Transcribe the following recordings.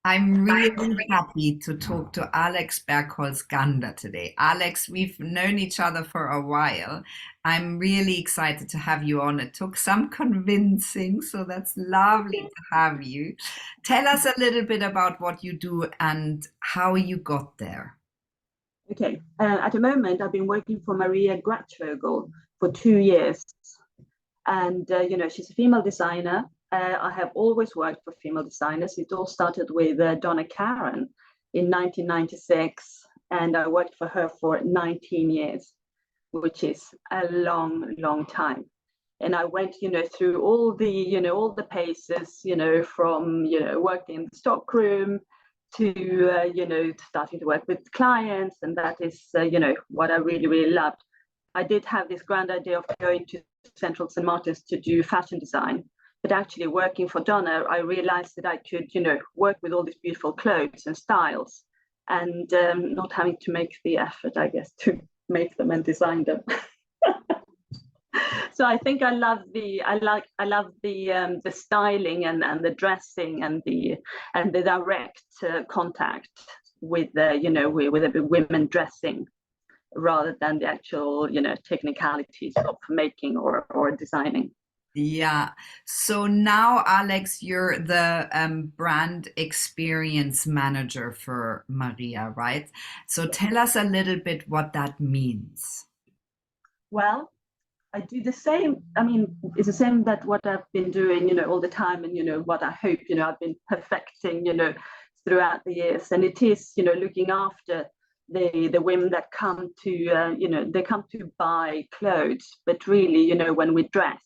I'm really happy to talk to Alex Bergholz-Gander today. Alex, we've known each other for a while. I'm really excited to have you on. It took some convincing, so that's lovely to have you. Tell us a little bit about what you do and how you got there. Okay, at the moment, I've been working for Maria Grachvogel for 2 years. And, she's a female designer. I have always worked for female designers. It all started with Donna Karen in 1996. And I worked for her for 19 years, which is a long, long time. And I went, through all the paces, from, working in the stockroom to, starting to work with clients. And that is, what I really, really loved. I did have this grand idea of going to Central St. Martin's to do fashion design, but actually working for Donna, I realized that I could, work with all these beautiful clothes and styles, and not having to make the effort, I guess, to make them and design them. So I think I love the styling and the dressing and the direct contact with the women dressing, rather than the actual, technicalities of making or designing. Yeah. So now, Alex, you're the brand experience manager for Maria, right? So tell us a little bit what that means. Well, I do the same. I mean, it's the same that what I've been doing, all the time, and what I hope, I've been perfecting, throughout the years. And it is, looking after the women that come to, they come to buy clothes, but really, when we dress,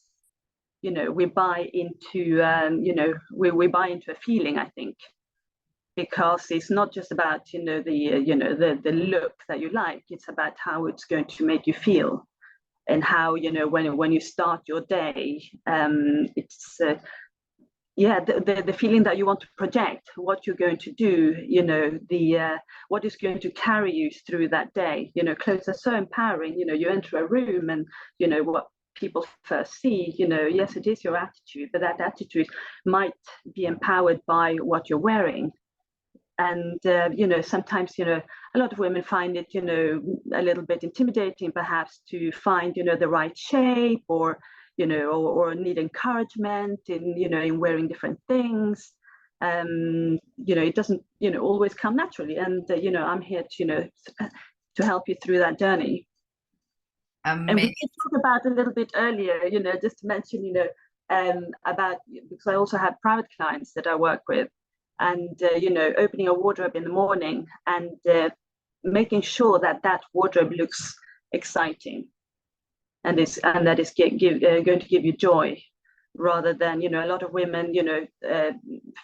we buy into, we buy into a feeling, I think, because it's not just about, the look that you like. It's about how it's going to make you feel, and how, when you start your day, it's the feeling that you want to project, what you're going to do, what is going to carry you through that day. Clothes are so empowering. You enter a room, and what people first see, yes, it is your attitude, but that attitude might be empowered by what you're wearing. And sometimes, a lot of women find it, a little bit intimidating, perhaps, to find, the right shape, or or need encouragement in, in wearing different things. It doesn't, always come naturally. And, I'm here to, to help you through that journey. And we did talk about a little bit earlier, just to mention, about, because I also have private clients that I work with, and, opening a wardrobe in the morning, and making sure that that wardrobe looks exciting, and that is going to give you joy, rather than, a lot of women,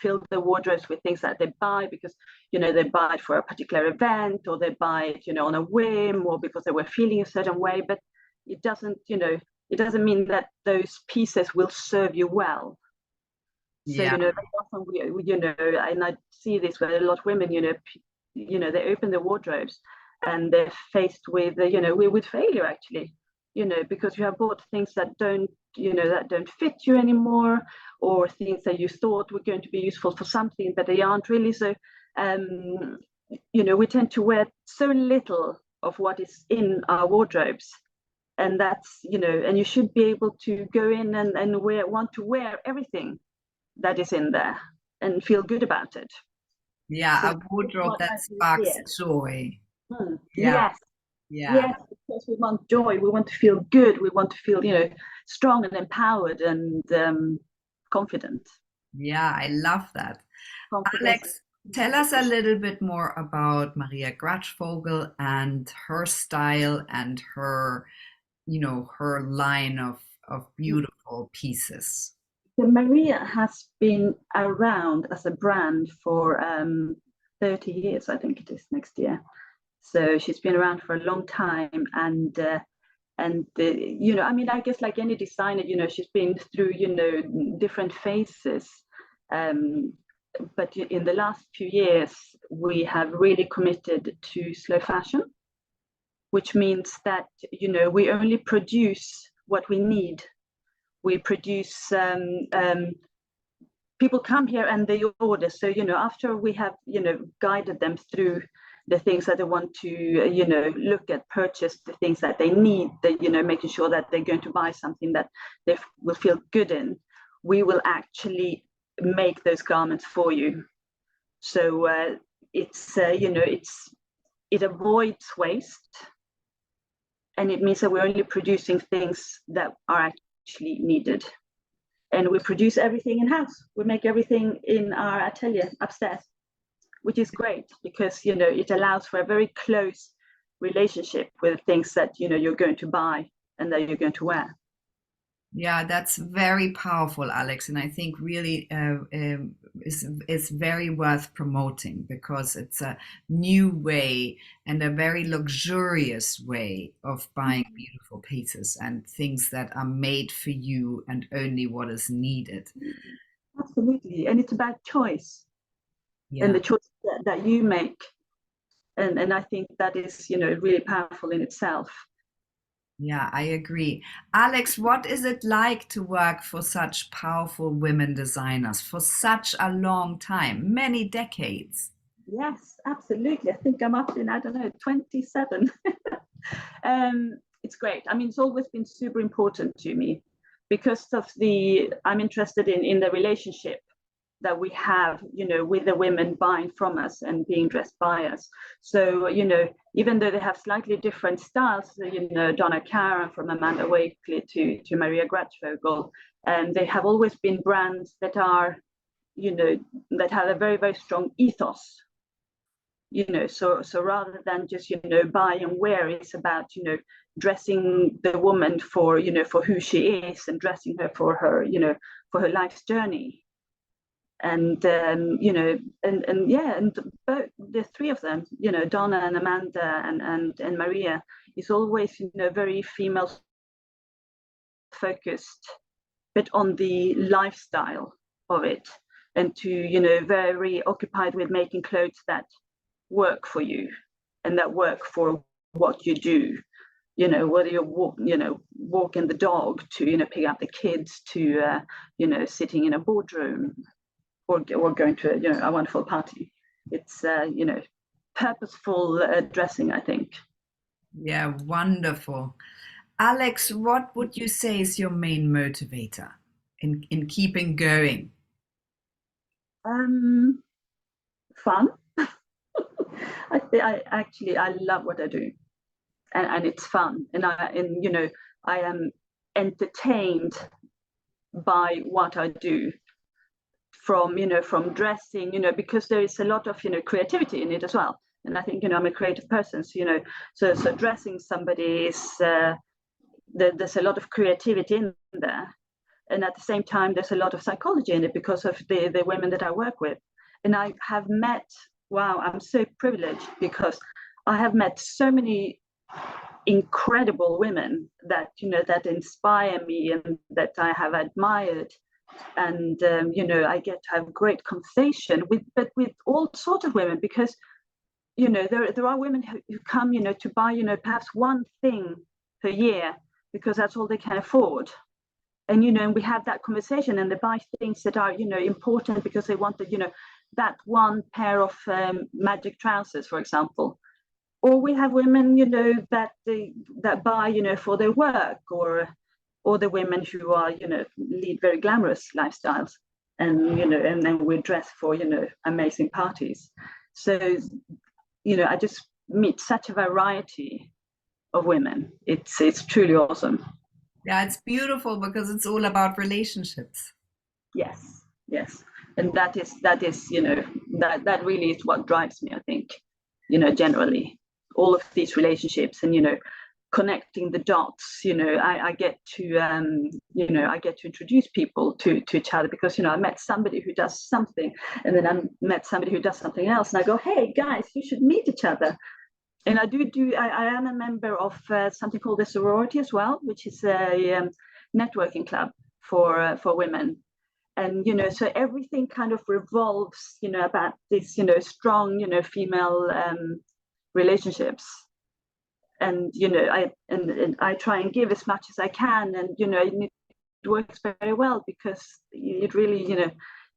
fill their wardrobes with things that they buy because, they buy it for a particular event, or they buy it, on a whim, or because they were feeling a certain way. But it doesn't, it doesn't mean that those pieces will serve you well. So, Yeah. often and I see this with a lot of women, they open their wardrobes, and they're faced with, with failure, actually, because you have bought things that don't, that don't fit you anymore, or things that you thought were going to be useful for something, but they aren't really. So, we tend to wear so little of what is in our wardrobes. And that's, and you should be able to go in and want to wear everything that is in there and feel good about it. Yeah, So a wardrobe that sparks joy. Yeah. Yes. Yeah. Yes, because we want joy. We want to feel good. We want to feel, strong and empowered and confident. Yeah, I love that. Confidence. Alex, tell us a little bit more about Maria Grachvogel and her style and her, her line of beautiful pieces. So Maria has been around as a brand for 30 years, I think it is next year. So she's been around for a long time, and I mean, I guess like any designer, she's been through, different phases. But in the last few years, we have really committed to slow fashion, which means that, we only produce what we need. We produce people come here and they order. So, after we have, guided them through the things that they want to, look at, purchase the things that they need, that, making sure that they're going to buy something that they will feel good in, we will actually make those garments for you. So it avoids waste, and it means that we're only producing things that are actually needed. And we produce everything in-house. We make everything in our atelier upstairs, which is great because, it allows for a very close relationship with things that, you're going to buy and that you're going to wear. Yeah, that's very powerful, Alex, and I think really is very worth promoting because it's a new way and a very luxurious way of buying beautiful pieces and things that are made for you and only what is needed. Absolutely, and it's about choice, Yeah. and the choice that you make, and I think that is, really powerful in itself. Yeah, I agree. Alex, what is it like to work for such powerful women designers for such a long time, many decades? Yes, absolutely. I think I'm up in, I don't know, 27. It's great. I mean, it's always been super important to me because of I'm interested in the relationship that we have, with the women buying from us and being dressed by us. So, even though they have slightly different styles, Donna Karen from Amanda Wakely to Maria Grachvogel, and they have always been brands that are, that have a very, very strong ethos. So rather than just, buy and wear, it's about, dressing the woman for, for who she is and dressing her for her, for her life's journey. And both the three of them, Donna and Amanda and Maria, is always, very female focused, but on the lifestyle of it, and to, very occupied with making clothes that work for you and that work for what you do. Whether you're walking the dog to, pick up the kids to, sitting in a boardroom, or going to a wonderful party. It's purposeful dressing, I think. Yeah, wonderful. Alex, what would you say is your main motivator in keeping going? Fun. I love what I do, and it's fun, and I am entertained by what I do, from dressing, because there is a lot of, creativity in it as well. And I think, I'm a creative person, so dressing somebody is, there's a lot of creativity in there. And at the same time, there's a lot of psychology in it because of the women that I work with. And I have met, wow, I'm so privileged because I have met so many incredible women that, that inspire me and that I have admired. And I get to have great conversation with all sorts of women because there are women who come to buy perhaps one thing per year because that's all they can afford, and and we have that conversation and they buy things that are important because they want that one pair of magic trousers, for example. Or we have women that buy for their work, or the women who are lead very glamorous lifestyles, and and then we dress for amazing parties. So I just meet such a variety of women. It's truly awesome. Yeah, it's beautiful because it's all about relationships. Yes, and that is that really is what drives me, I think, generally all of these relationships, and connecting the dots. I get to I get to introduce people to each other because I met somebody who does something, and then I met somebody who does something else, and I go, hey guys, you should meet each other. And I am a member of something called the sorority as well, which is a networking club for women. And so everything kind of revolves about this strong female relationships. And I try and give as much as I can, and it works very well because it really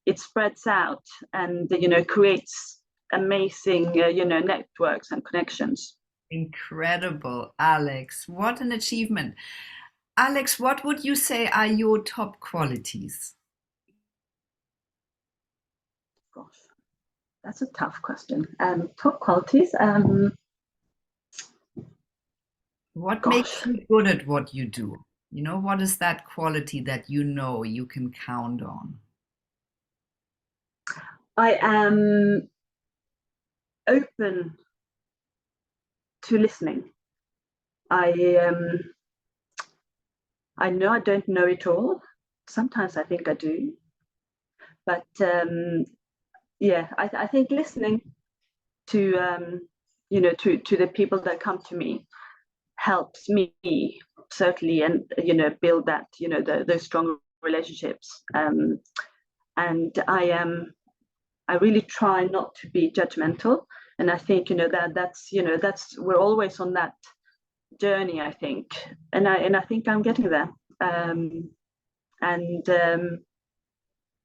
it spreads out and creates amazing networks and connections. Incredible, Alex. What an achievement. Alex, what would you say are your top qualities? Gosh, that's a tough question. Top qualities. What makes Gosh, you good at what you do? You know, what is that quality that you know you can count on? I am open to listening. I I know I don't know it all. Sometimes I think I do, but yeah, I think listening to to the people that come to me helps me certainly, and build that those strong relationships. And I really try not to be judgmental, and I think that's we're always on that journey, I think, and I think I'm getting there. And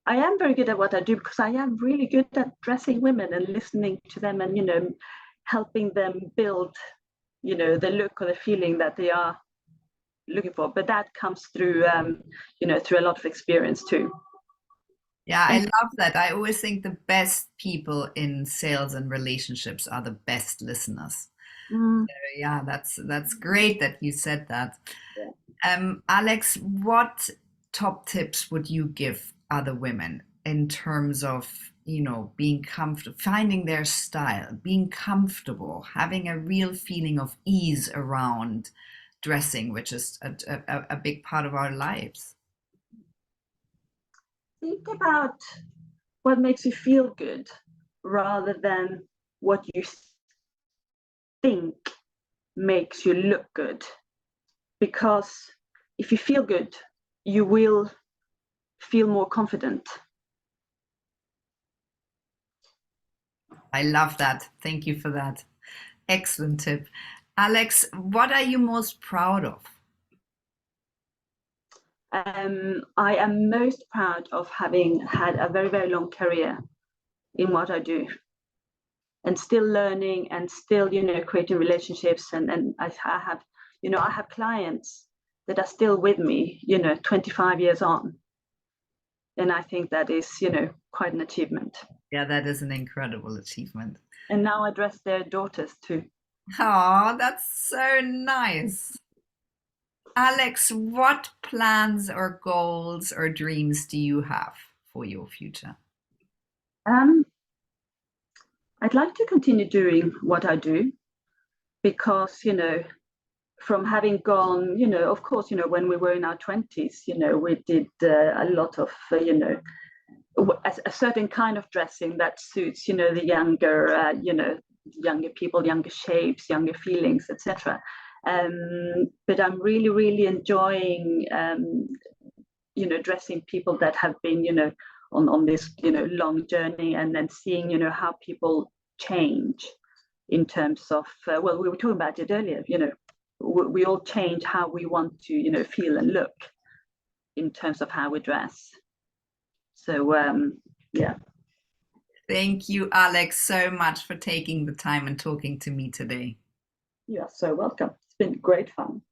I am very good at what I do because I am really good at dressing women and listening to them, and helping them build the look or the feeling that they are looking for. But that comes through through a lot of experience too. Yeah, I And love that. I always think the best people in sales and relationships are the best listeners. mm, Yeah, that's great that you said that. yeah. Alex, what top tips would you give other women in terms of, you know, being comfortable, finding their style, being comfortable, having a real feeling of ease around dressing, which is a big part of our lives? Think about what makes you feel good rather than what you think makes you look good. Because if you feel good, you will feel more confident. I love that. Thank you for that. Excellent tip. Alex, what are you most proud of? I am most proud of having had a very, very long career in what I do, and still learning and still, creating relationships. And I have, I have clients that are still with me, 25 years on. And I think that is, quite an achievement. Yeah, that is an incredible achievement. And now I dress their daughters too. Oh, that's so nice. Alex, what plans or goals or dreams do you have for your future? Um, I'd like to continue doing what I do because, from having gone, of course, when we were in our 20s, we did a lot of, a certain kind of dressing that suits, the younger, younger people, younger shapes, younger feelings, etc. But I'm really, really enjoying, dressing people that have been, on this, long journey, and then seeing, how people change in terms of, well, we were talking about it earlier, we all change how we want to, feel and look in terms of how we dress. So, yeah. Thank you, Alex, so much for taking the time and talking to me today. You are so welcome. It's been great fun.